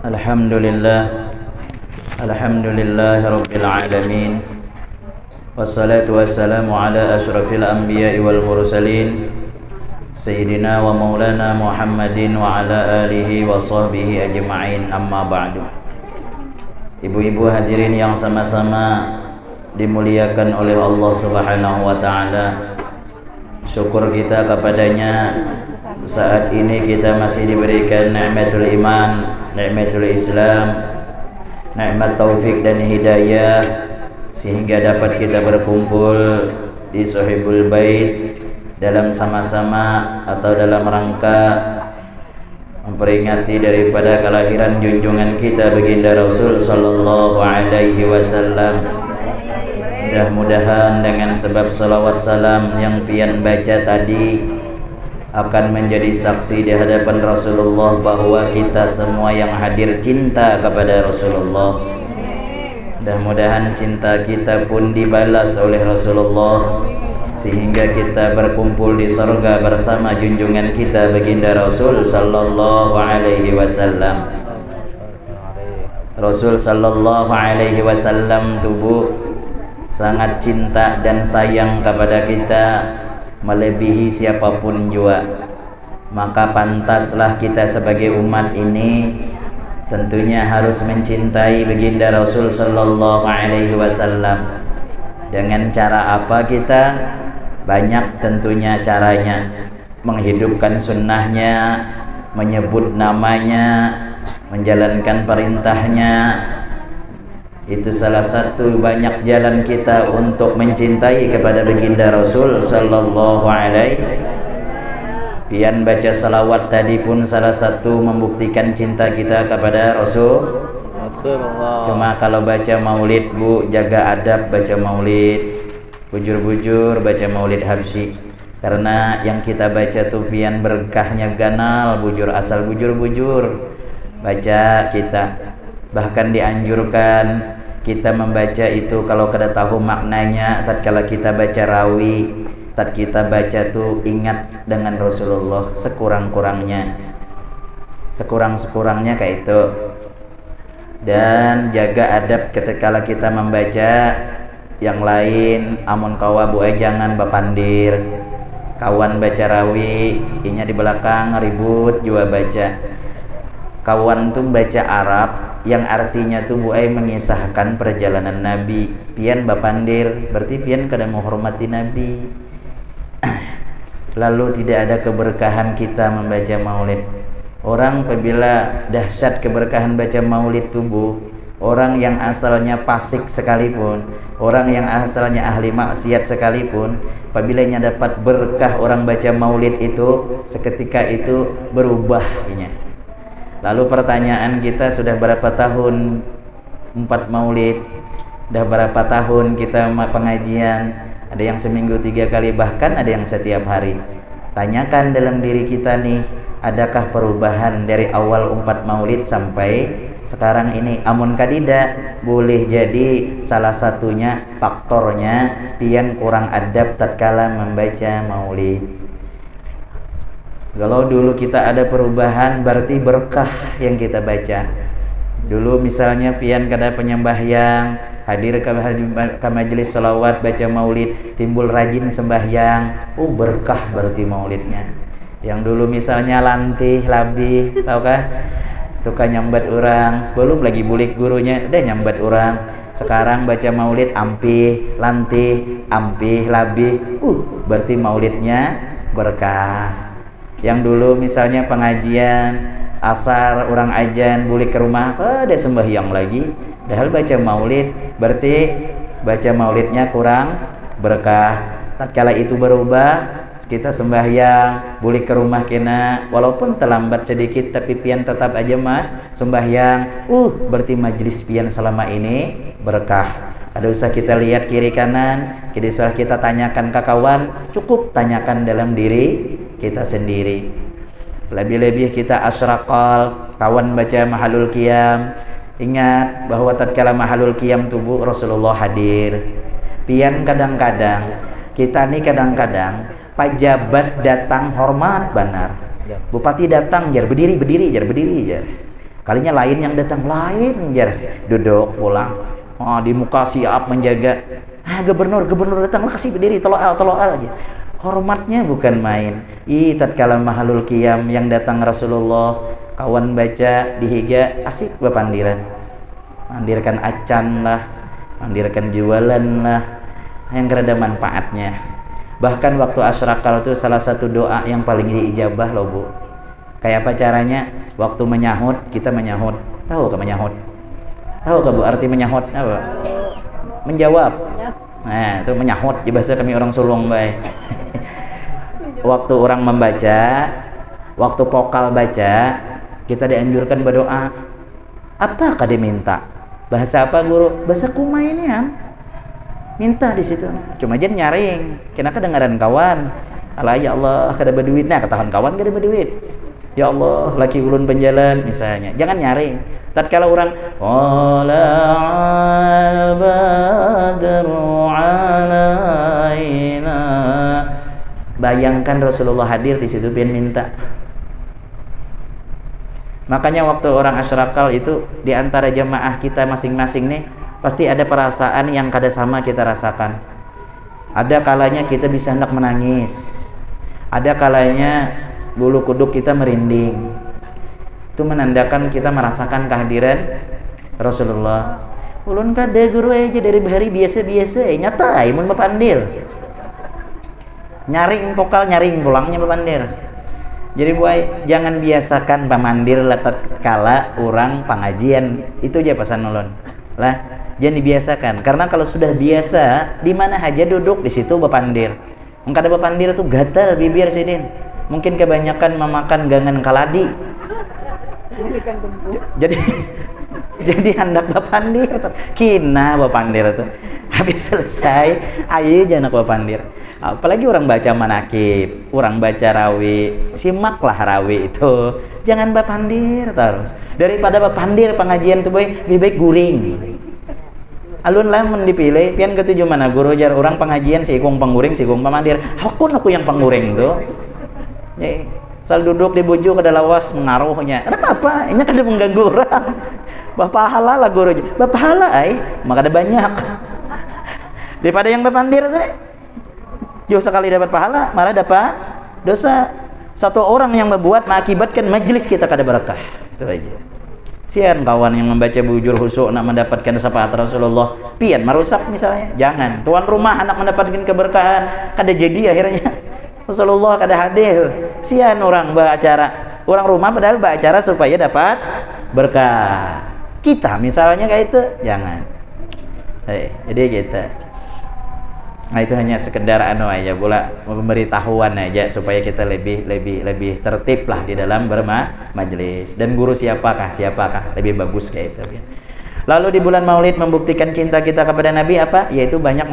Alhamdulillah Rabbil alamin. Wassalatu wassalamu ala asyrafil anbiya'i wal mursalin Sayyidina wa maulana Muhammadin wa ala alihi wa sahbihi ajma'in, amma ba'du. Ibu-ibu hadirin yang sama-sama dimuliakan oleh Allah Subhanahu wa ta'ala, syukur kita kepadanya saat ini kita masih diberikan nikmatul iman, nikmatul Islam, nikmat taufik dan hidayah, sehingga dapat kita berkumpul di Sohibul Bait dalam sama-sama atau dalam rangka memperingati daripada kelahiran junjungan kita baginda Rasul sallallahu alaihi wasallam. Mudah-mudahan dengan sebab salawat salam yang pian baca tadi akan menjadi saksi di hadapan Rasulullah bahwa kita semua yang hadir cinta kepada Rasulullah. Mudah-mudahan cinta kita pun dibalas oleh Rasulullah, sehingga kita berkumpul di surga bersama junjungan kita baginda Rasul sallallahu alaihi wasallam. Rasul sallallahu alaihi wasallam tubuh sangat cinta dan sayang kepada kita melebihi siapapun jua. Maka pantaslah kita sebagai umat ini tentunya harus mencintai baginda Rasul sallallahu alaihi wasallam. Dengan cara apa kita? Banyak tentunya caranya. Menghidupkan sunnahnya, menyebut namanya, menjalankan perintahnya. Itu salah satu banyak jalan kita untuk mencintai kepada baginda Rasul sallallahu alaihi. Pian baca salawat tadi pun salah satu membuktikan cinta kita kepada Rasulullah. Cuma kalau baca maulid, Bu, jaga adab baca maulid. Bujur-bujur baca maulid habsyi. Karena yang kita baca tuh pian berkahnya ganal, bujur asal bujur-bujur baca kita. Bahkan dianjurkan kita membaca itu kalau kada tahu maknanya, tatkala kita baca rawi, kita baca tuh ingat dengan Rasulullah sekurang-kurangnya kayak itu. Dan jaga adab ketika kita membaca yang lain. Amun kawa buai jangan bapandir, kawan baca rawi inya di belakang ribut juga baca. Kawan tuh baca Arab yang artinya tuh buai mengisahkan perjalanan Nabi. Pian bapandir berarti pian kada menghormati Nabi. Lalu tidak ada keberkahan kita membaca maulid. Orang apabila dahsyat keberkahan baca maulid tubuh, orang yang asalnya fasik sekalipun, orang yang asalnya ahli maksiat sekalipun, apabila dapat berkah orang baca maulid itu, seketika itu berubah inya. Lalu pertanyaan kita, sudah berapa tahun 4 maulid? Sudah berapa tahun kita pengajian? Ada yang seminggu 3 kali, bahkan ada yang setiap hari. Tanyakan dalam diri kita nih, adakah perubahan dari awal 4 maulid sampai sekarang ini? Amun kadida, boleh jadi salah satunya faktornya pian kurang adab tatkala membaca maulid. Kalau dulu kita ada perubahan, berarti berkah yang kita baca. Dulu misalnya pian kada penyembahyang, hadir ke majelis salawat baca maulid, timbul rajin sembahyang, berkah berarti maulidnya. Yang dulu misalnya lantih, labih, taukah? Tukang nyambat orang, belum lagi bulik gurunya, udah nyambat orang. Sekarang baca maulid ampih, lantih, ampih, labih, berarti maulidnya berkah. Yang dulu misalnya pengajian asar orang ajan bulik ke rumah, ada sembahyang lagi, padahal baca maulid, berarti baca maulidnya kurang berkah. Tatkala itu berubah, kita sembahyang bulik ke rumah kena, walaupun terlambat sedikit tapi pian tetap aja sembahyang, berarti majlis pian selama ini berkah. Ada usah kita lihat kiri kanan, tidak usah kita tanyakan ke kawan, cukup tanyakan dalam diri kita sendiri. Lebih-lebih kita asyraqal, kawan baca mahalul qiyam, ingat bahwa tatkala mahalul qiyam tubuh Rasulullah hadir. Pian kadang-kadang kita nih pejabat datang hormat benar. Bupati datang jar berdiri jar. Kalinya lain yang datang, lain jar duduk pulang. Oh, di muka siap menjaga. Gubernur datang, kasih berdiri, toloal aja. Hormatnya bukan main. Tatkala mahalul qiyam yang datang Rasulullah, kawan baca dihiga asik bepandiran. Mandirkan acan lah, mandirkan jualan lah, yang kerada manfaatnya. Bahkan waktu asrakal itu salah satu doa yang paling diijabah loh Bu. Kayak apa caranya? Waktu menyahut, kita menyahut. Tahu ke menyahut? Tahu ke Bu arti menyahut apa? Menjawab. Nah, itu menyahut di bahasa kami orang Sulung, baik. Waktu orang membaca, waktu vokal baca, kita dianjurkan berdoa. Apa kah diminta? Bahasa apa guru? Bahasa Kumai ini ya. Minta di situ. Cuma aja nyaring. Kena kedengaran kawan. Allah ya Allah, kada berduit. Nah, ketahuan kawan kada berduit. Ya Allah, laki ulun penjalan misalnya. Jangan nyaring. Tatkala orang qala'al badru alaina. Bayangkan Rasulullah hadir di situ pian minta. Makanya waktu orang asrakal itu di antara jamaah kita masing-masing nih pasti ada perasaan yang kada sama kita rasakan. Ada kalanya kita bisa hendak menangis. Ada kalanya bulu kuduk kita merinding. Itu menandakan kita merasakan kehadiran Rasulullah. Ulun kada guru aja dari hari biasa-biasa nyata mun mapandil. Nyaring vokal nyaring pulangnya mapandir. Jadi buai jangan biasakan pamandir letak kala orang pengajian. Itu aja pesan ulun. Lah, jangan dibiasakan karena kalau sudah biasa di mana aja duduk di situ bapandir. Engka ada bapandir tuh gatal bibir sini. Mungkin kebanyakan memakan gangan kaladi. Jadi hendak bapandir kina bapandir tuh habis selesai ayo jangan bapandir. Apalagi orang baca manakib, orang baca rawi, simaklah rawi itu, jangan bapandir terus. Daripada bapandir pengajian tuh boy lebih baik guring. Alun lamun dipilih pian ketujuh mana guru jar orang pengajian si ikung pengguring si ikung pamandir. Aku yang pengguring tuh. Sal duduk di bujuk ada lawas mengaruhnya. Ada apa? Ini kada mengganggu orang. Bapak halal lah guru. Bapak halal maka ada banyak. Daripada yang bapandir tuh. Jauh sekali dapat pahala, malah dapat dosa. Satu orang yang membuat mengakibatkan majelis kita kada berkah. Itu aja. Sian kawan yang membaca bujur husuk nak mendapatkan syafaat Rasulullah. Pian merusak misalnya. Jangan. Tuan rumah anak mendapatkan keberkahan, kada jadi akhirnya. Rasulullah kada hadir. Sian orang beracara. Orang rumah padahal beracara supaya dapat berkah. Kita misalnya kayak itu, jangan. Jadi kita. Nah itu hanya sekedar aja pula pemberitahuan aja supaya kita lebih tertib lah di dalam bermajelis. Dan guru siapakah lebih bagus kayak itu. Lalu di bulan Maulid membuktikan cinta kita kepada Nabi apa? Yaitu banyak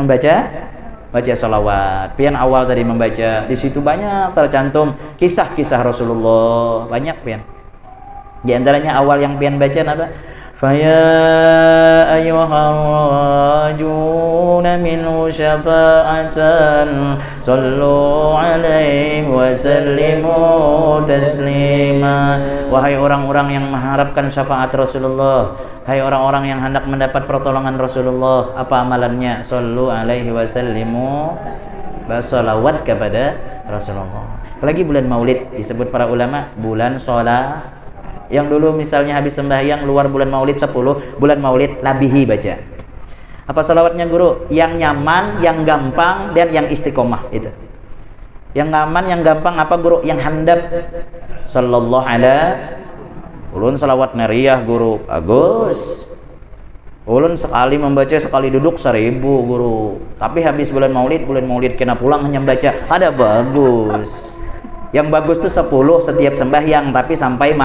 baca sholawat. Pian awal tadi membaca, di situ banyak tercantum kisah-kisah Rasulullah, banyak pian. Di antaranya awal yang pian baca apa? Faya ayyuhar rajuna minhu syafa'atan sallu alaihi wa sallimu taslima. Wahai orang-orang yang mengharapkan syafaat Rasulullah, hai orang-orang yang hendak mendapat pertolongan Rasulullah, apa amalannya? Sallu alaihi wa sallimu, bersolawat kepada Rasulullah. Apalagi bulan Maulid disebut para ulama bulan sholat. Yang dulu misalnya habis sembahyang luar bulan Maulid 10, bulan Maulid labihi baca. Apa salawatnya guru? Yang nyaman, yang gampang, dan yang istiqomah itu. Yang nyaman, yang gampang apa guru? Yang handap. Sallallahu alaihi. Ulun salawat nariah guru. Bagus. Ulun sekali membaca sekali duduk 1000 guru. Tapi habis bulan Maulid kena pulang hanya baca. Ada bagus. Yang bagus tuh 10 setiap sembahyang tapi sampai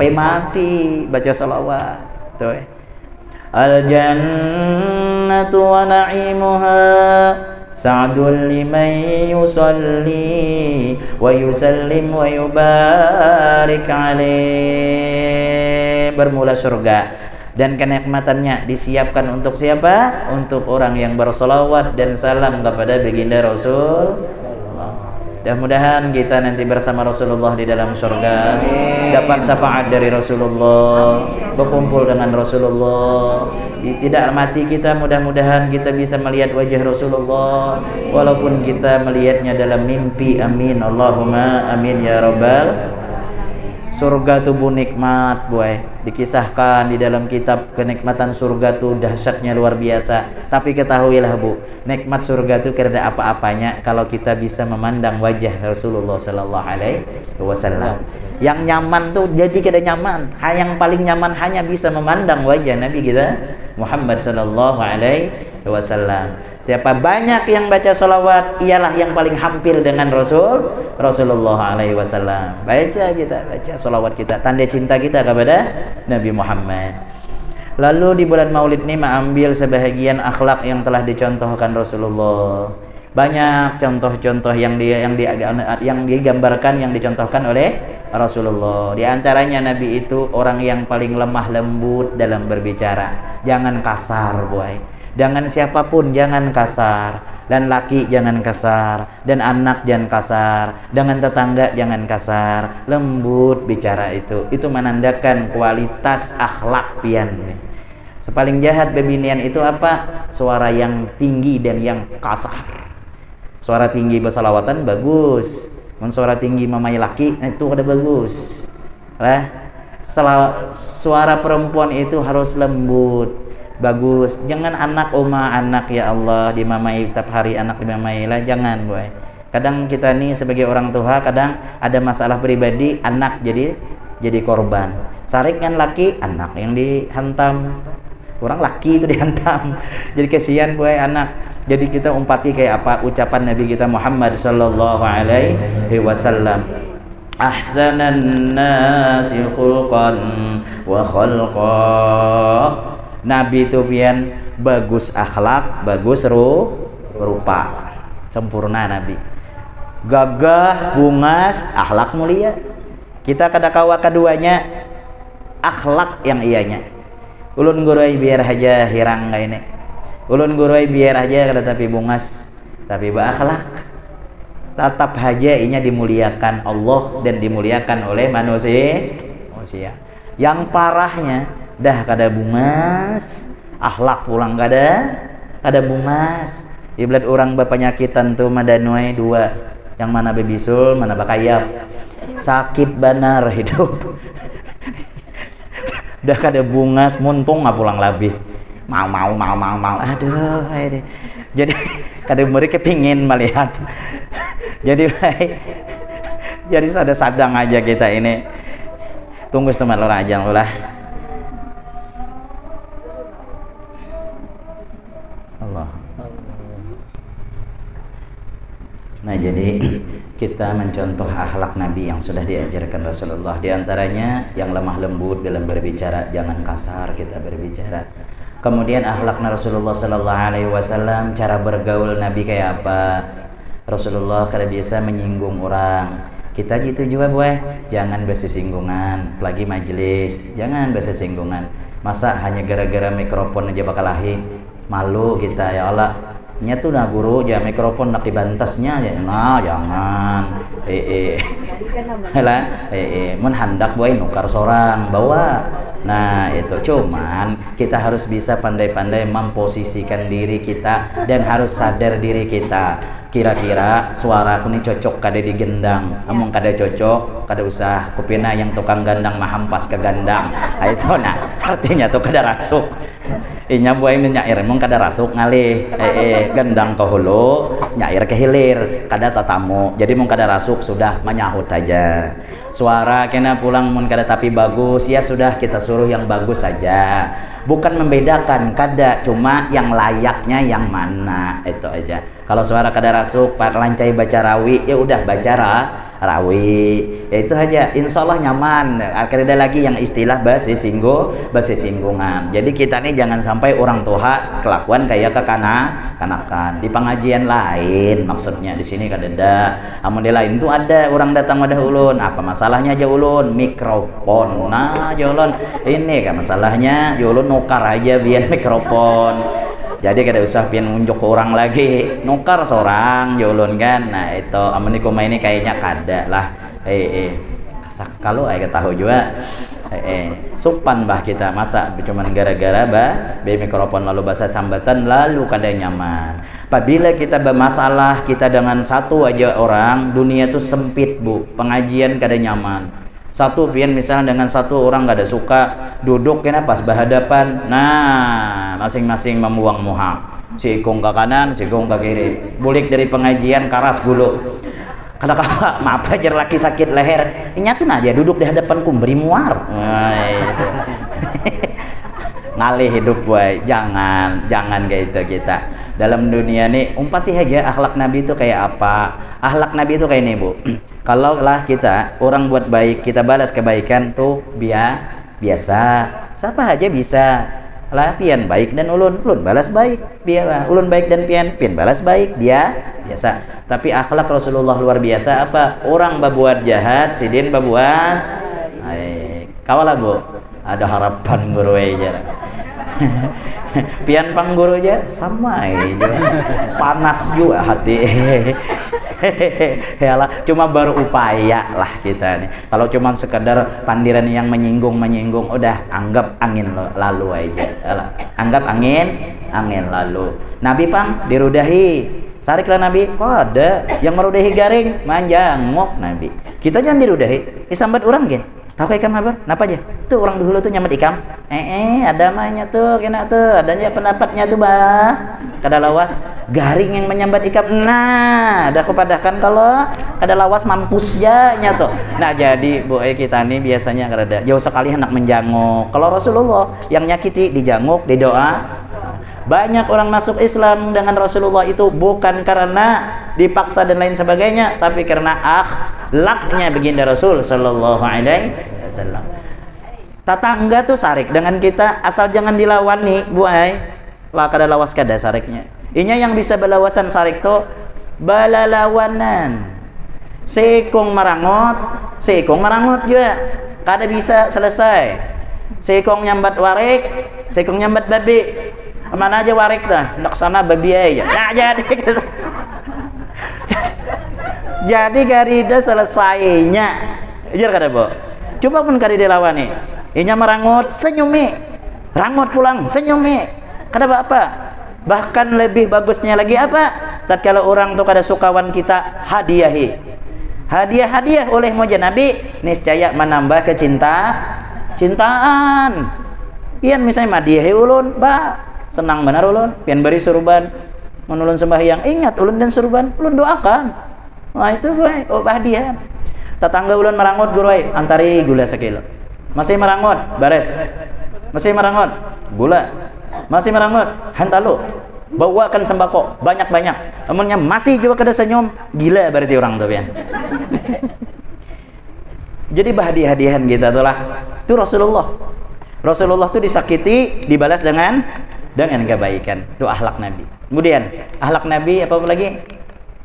mati baca salawat. Tuh. Al jannatu wa na'imuha sa'dul liman yusalli wa yusallim wa yubarik alaih. Bermula surga dan kenikmatannya disiapkan untuk siapa? Untuk orang yang bersolawat dan salam kepada baginda Rasul. Mudah-mudahan kita nanti bersama Rasulullah di dalam surga, dapat syafaat dari Rasulullah, berkumpul dengan Rasulullah. Tidak mati kita, mudah-mudahan kita bisa melihat wajah Rasulullah, walaupun kita melihatnya dalam mimpi. Amin, Allahumma amin ya rabbal. Surga tuh nikmat, boy. Dikisahkan di dalam kitab kenikmatan surga tuh dahsyatnya luar biasa. Tapi ketahuilah bu, nikmat surga tuh karena apa-apanya kalau kita bisa memandang wajah Rasulullah Sallallahu Alaihi Wasallam. Yang nyaman tuh jadi kada nyaman. Yang paling nyaman hanya bisa memandang wajah Nabi kita Muhammad Sallallahu Alaihi Wasallam. Siapa banyak yang baca salawat, ialah yang paling hampir dengan Rasulullah alaihi wasallam. Baca salawat kita, tanda cinta kita kepada Nabi Muhammad. Lalu di bulan Maulid ini mengambil sebahagian akhlak yang telah dicontohkan Rasulullah. Banyak contoh-contoh yang digambarkan, yang dicontohkan oleh Rasulullah. Di antaranya Nabi itu orang yang paling lemah lembut dalam berbicara. Jangan kasar, boy. Jangan siapapun jangan kasar, dan laki jangan kasar, dan anak jangan kasar, dengan tetangga jangan kasar. Lembut bicara itu menandakan kualitas akhlak pian. Sepaling jahat bebinian itu apa? Suara yang tinggi dan yang kasar. Suara tinggi bersalawatan bagus, suara tinggi mamai laki itu ada bagus lah. Suara perempuan itu harus lembut, bagus. Jangan anak anak ya Allah dimamai tiap hari, anak dimamai lah, jangan boy. Kadang kita nih sebagai orang tua kadang ada masalah pribadi, anak jadi korban. Sarik kan laki, anak yang dihantam, orang laki itu dihantam. Jadi kasihan boy anak. Jadi kita umpati kayak apa ucapan Nabi kita Muhammad Sallallahu Alaihi Wasallam. Ahsanan nasi khulqan wa khalqa. Nabi itu pian bagus akhlak, bagus rupa, sempurna Nabi. Gagah, bungas, akhlak mulia. Kita kada kawa keduanya, akhlak yang ianya. Ulun gurai biar aja hirang kayak ini. Ulun gurai biar aja kada tapi bungas, tapi berakhlak. Tetap aja inya dimuliakan Allah dan dimuliakan oleh manusia. Yang parahnya dah kada bungas, akhlak pulang kada bungas. Iblat orang berpenyakitan tuh madanuai dua, yang mana bebisul, mana bakayap. Sakit banar hidup. Dah kada bungas, muntung nggak pulang lebih. Mau. Aduh. Jadi kada mereka kepingin melihat. Jadi sadang aja kita ini. Tunggu teman lo aja lah. Allah. Nah jadi kita mencontoh akhlak Nabi yang sudah diajarkan Rasulullah. Di antaranya yang lemah lembut dalam berbicara, jangan kasar kita berbicara. Kemudian akhlaknya Rasulullah Sallallahu Alaihi Wasallam, cara bergaul Nabi kayak apa? Rasulullah kada biasa menyinggung orang. Kita gitu juga boy, jangan bersinggungan, apalagi majelis, jangan bersinggungan. Masa hanya gara-gara mikrofon aja bakal lahir? Malu kita ya Allah. Nya tuh nah guru ya mikrofon nak dibantasnya ya. Nah jangan. Mun handak boy nukar sorang bawa. Nah itu cuman kita harus bisa pandai-pandai memposisikan diri kita dan harus sadar diri kita. Kira-kira suara aku ini cocok kada digendang, among kada cocok kada usah kupina yang tukang gandang mahampas ke gandang. Nah, itu nah artinya tuh kada rasuk. Inya buai menyair mong kada rasuk ngalih gendang ke hulu nyair ke hilir kada tatamu, jadi mong kada rasuk sudah menyahut aja. Suara kena pulang mun kada tapi bagus ya sudah kita suruh yang bagus saja, bukan membedakan kada, cuma yang layaknya yang mana itu aja. Kalau suara kada rasuk lancai baca rawi ya udah baca rawi ya itu aja, insya Allah nyaman. Akhirnya ada lagi yang istilah bahasa singgungan. Jadi kita nih jangan sampai orang tua kelakuan kayak kekanakan di pengajian lain, maksudnya di sini kada ada. Amun di lain tuh ada orang datang wadah ulun, apa masalahnya aja ulun mikrofon. Nah aja ulun ini kan masalahnya ya ulun nukar aja biar mikrofon. Jadi kada usah pian unjuk ke orang lagi, nukar seorang jolon kan. Nah itu amun di rumah ini kayaknya kada lah. Kalau tahu juga supan bah kita masa cuman gara-gara be mikrofon lalu bahasa sambatan lalu kada nyaman. Apabila kita bermasalah kita dengan satu aja orang, dunia itu sempit bu, pengajian kada nyaman. Satu pian misalnya dengan satu orang kada suka, duduk kena pas berhadapan, nah masing-masing membuang muha, si ikung ke kanan, si ikung ke kiri, bulik dari pengajian karas gulu. Kadang-kadang maaf aja laki sakit leher, nyatu nah dia duduk di hadapanku beri muar. Ngalih hidup boy, jangan kayak itu kita. Dalam dunia nih umpati aja akhlak Nabi itu kayak apa? Akhlak Nabi itu kayak ini bu. Kalau lah kita orang buat baik, kita balas kebaikan tuh biasa. Siapa aja bisa. Lah pian baik dan ulun balas baik, ulun baik dan pian balas baik, biasa. Tapi akhlak Rasulullah luar biasa. Apa? Orang berbuat jahat, sidin berbuat kawalah bu, ada harapan guru aja. Pian pangguru aja sama aja, panas juga hati. Yalah, cuma baru upaya lah kita nih. Kalau cuma sekadar pandiran yang menyinggung, udah anggap angin lalu aja. Yalah, anggap angin lalu. Nabi pang dirudahi, sariklah Nabi. Kok ada yang merudahi garing, manjangok Nabi. Kita jangan dirudahi, disambat orang gin. Tahu kayak ikam apa? Napa aja? Tuh orang dulu tuh nyambat ikam. Ada mahnya tuh, kena tuh, adanya pendapatnya tuh bah. Kada lawas garing yang menyambat ikam. Nah, ada kepadahkan kalau kada lawas mampus ya tuh. Nah, jadi bu kita nih biasanya kada jauh sekali hendak menjanguk. Kalau Rasulullah yang nyakiti dijanguk, didoa. Banyak orang masuk Islam dengan Rasulullah itu bukan karena dipaksa dan lain sebagainya, tapi karena akhlaknya baginda Rasul sallallahu alaihi wasallam. Tetangga tuh sarik dengan kita asal jangan dilawan nih, buai. Lah kada lawas kada sariknya. Inya yang bisa belawasan sarik tuh balalawanan. Sekong marangot juga. Kada bisa selesai. Sekong nyambat warik, sekong nyambat babi. Mana aja warik dah, nak sana babi aja. Nah jadi garida selesainya. Jar kada bo. Coba pun kada dilawan nih. Inya merangut senyumi. Rangut pulang senyumi. Kada apa? Bahkan lebih bagusnya lagi apa? Tatkala orang tuh kada sukawan kita hadiahi. Hadiah oleh moja Nabi niscaya menambah cintaan. Pian misalnya hadiahi ulun, senang benar ulun, pian beri suruban, menulun sembahyang, ingat ulun dan suruban, ulun doakan. Nah itu gue, hadiah. Tetangga ulun merangut gurui, antari gula sekilo. Masih merangut, bares. Masih merangut, gula. Masih merangut, hentalu. Bawakan sembako, banyak-banyak. Amunnya masih juga kada senyum, gila berarti orang tuh pian. Jadi hadiah-hadiahan kita tuh lah. Itu Rasulullah tuh disakiti, dibalas dengan kebaikan. Itu akhlak Nabi. Kemudian akhlak Nabi apa lagi?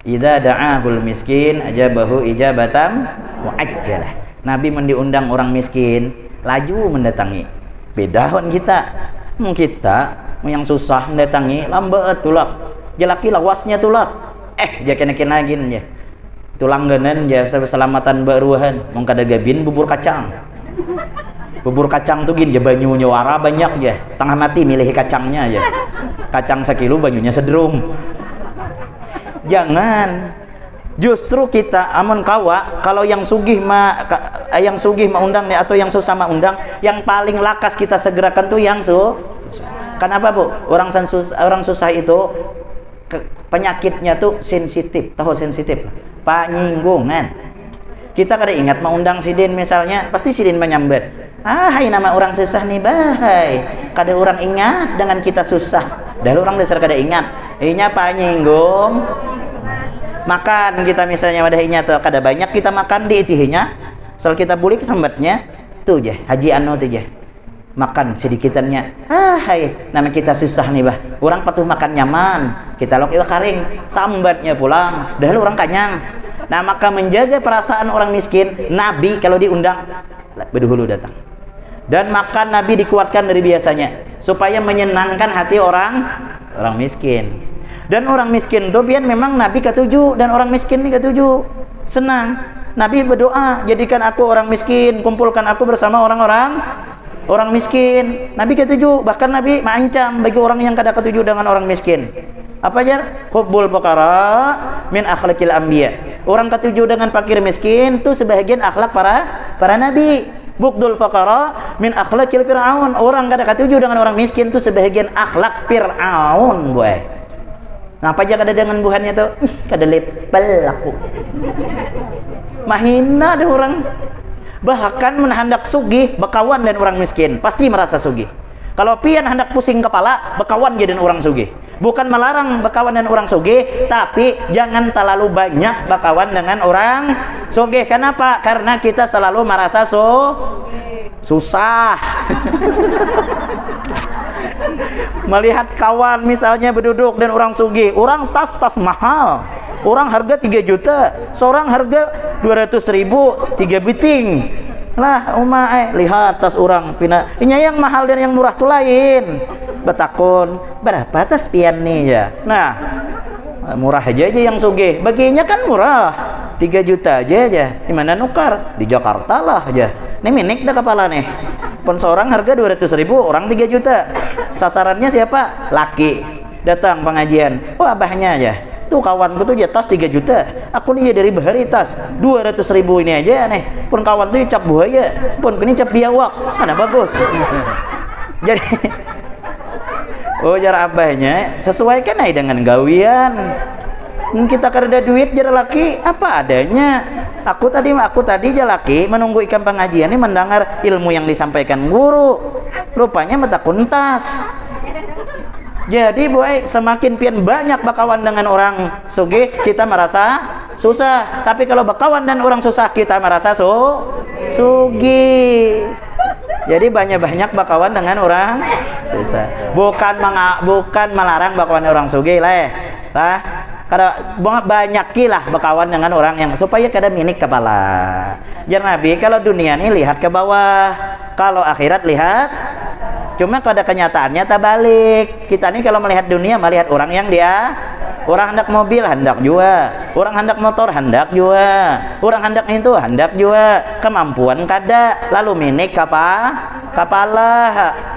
Idza da'ahul miskin ajabahu ijabatan muajjalah. Nabi mendiundang orang miskin, laju mendatangi. Beda dengan kita. Kita yang susah mendatangi lambat tulak. Jalaki lawasnya tulak. Jakenekin lagi ya. Tulangganan ya keselamatan baruhan. Mong kada gabin bubur kacang. Bubur kacang tuh gini, banyunya wara banyak ya, setengah mati milih kacangnya aja. Kacang sekilo banyunya sedrum. Jangan. Justru kita amun kawa kalau yang sugih undang nih atau yang susah undang, yang paling lakas kita segerakan tuh yang Kenapa bu? Orang susah itu penyakitnya tuh sensitif, tahu sensitif? Panyinggungan. Kita kada ingat mau undang sidin misalnya, pasti sidin menyambat. Hai nama orang susah nih bahai. Kada orang ingat dengan kita susah. Dah orang dasar kada ingat. Inya panyinggung. Makan kita misalnya wadah inya tuh kada banyak kita makan di itihinya. Asal kita bulik sambatnya tuh je haji anu tuh je. Makan sedikitannya. Hai nama kita susah nih bah. Orang patuh makan nyaman. Kita lok iwa karing, sambatnya pulang. Dah orang kanyang. Nah maka menjaga perasaan orang miskin, Nabi kalau diundang berdahulu datang. Dan makan Nabi dikuatkan dari biasanya supaya menyenangkan hati orang Orang miskin. Dan orang miskin itu biar memang Nabi ketujuh, dan orang miskin ini ketujuh senang. Nabi berdoa, jadikan aku orang miskin, kumpulkan aku bersama orang miskin. Nabi ketujuh, bahkan Nabi mengancam bagi orang yang kada ketujuh dengan orang miskin. Apa aja? Hubbul fuqara min akhlaqil anbiya. Orang ketujuh dengan fakir miskin itu sebahagian akhlak para nabi. Bughdul fuqara min akhlaqil fir'aun. Orang kada ketujuh dengan orang miskin itu sebahagian akhlak Fir'aun, boy. Ngapa aja kada dengan buhannya tuh? Kada lepel aku. Mahina ada orang. Bahkan hendak sugih bekawan dan orang miskin, pasti merasa sugih. Kalau pian hendak pusing kepala, bekawan jadi orang sugih. Bukan melarang bekawan dan orang sugih, tapi jangan terlalu banyak bekawan dengan orang sugih. Kenapa? Karena kita selalu merasa susah. Melihat kawan misalnya berduduk dan orang sugih, orang tas mahal, orang harga 3 juta, seorang harga 200.000, 3 biting lah. Lihat tas orang pina ini yang mahal dan yang murah tuh lain. Betakun berapa tas pian nih ya. Nah, murah aja yang sugih, baginya kan murah 3 juta aja. Di mana nukar? Di Jakarta lah aja. Ini minik dah kepala nih. Pun seorang harga 200.000, orang 3 juta. Sasarannya siapa? Laki. Datang pengajian. Oh, abahnya aja. Tuh kawanku tuh tas 3 juta. Aku nih dari bahari tas 200.000 ini aja nih. Pun kawan tuh cap buaya. Pun ini cap biawak. Mana bagus. Jadi jar abahnya sesuaikan aja dengan gawian. Kita kerja duit jar laki apa adanya. Aku tadi aja laki menunggu ikan pengajian ini mendengar ilmu yang disampaikan guru. Rupanya mata kuntas. Jadi boy, semakin pian banyak bakawan dengan orang sugih, kita merasa susah. Tapi kalau bakawan dan orang susah, kita merasa sugih. Jadi banyak-banyak bakawan dengan orang susah. Bukan melarang bakawan orang sugih lah. Kada banyakilah bakawan dengan orang yang supaya kada minik kepala. Jangan Nabi kalau dunia ini lihat ke bawah, kalau akhirat lihat. Cuma pada kenyataannya tak balik. Kita ini kalau melihat dunia melihat orang yang orang hendak mobil hendak juga, orang hendak motor hendak juga, orang hendak itu hendak juga. Kemampuan kada, lalu minik kepala,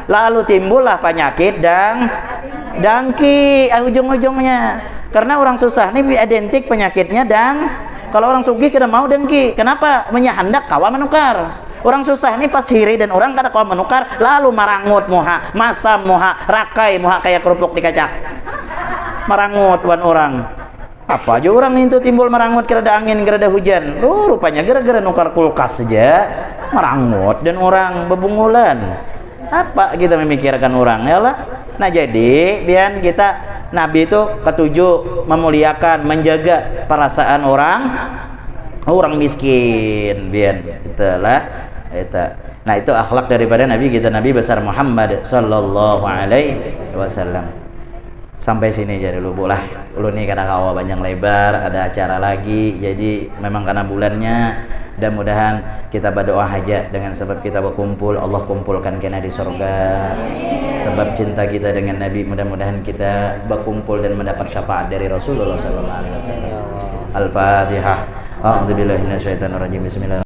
lalu timbullah penyakit dangki ujung-ujungnya. Karena orang susah ini identik penyakitnya kalau orang sugih kada mau dengki. Kenapa? Menyahandak kawa menukar. Orang susah ini pas hiri dan orang kada kawa menukar, lalu marangut moha, masam moha, rakai moha kayak kerupuk dikacak. Marangut wan orang. Apa aja orang itu timbul marangut kerada angin, kerada hujan. Rupanya gara-gara nukar kulkas saja marangut dan orang bebungulan. Apa kita memikirkan orang ya lah. Nah jadi biar kita Nabi itu ketujuh memuliakan, menjaga perasaan orang miskin, biar itulah itu. Nah itu akhlak daripada Nabi kita, Nabi besar Muhammad sallallahu alaihi wasallam. Sampai sini aja dulu bolah. Ulu nih karena kawa panjang lebar, ada acara lagi. Jadi memang karena bulannya, mudah-mudahan kita berdoa aja dengan sebab kita berkumpul, Allah kumpulkan kita di surga. Sebab cinta kita dengan Nabi, mudah-mudahan kita berkumpul dan mendapat syafaat dari Rasulullah sallallahu alaihi wasallam. Al-Fatihah. A'udzubillahi minasyaitonir rajim. Bismillah.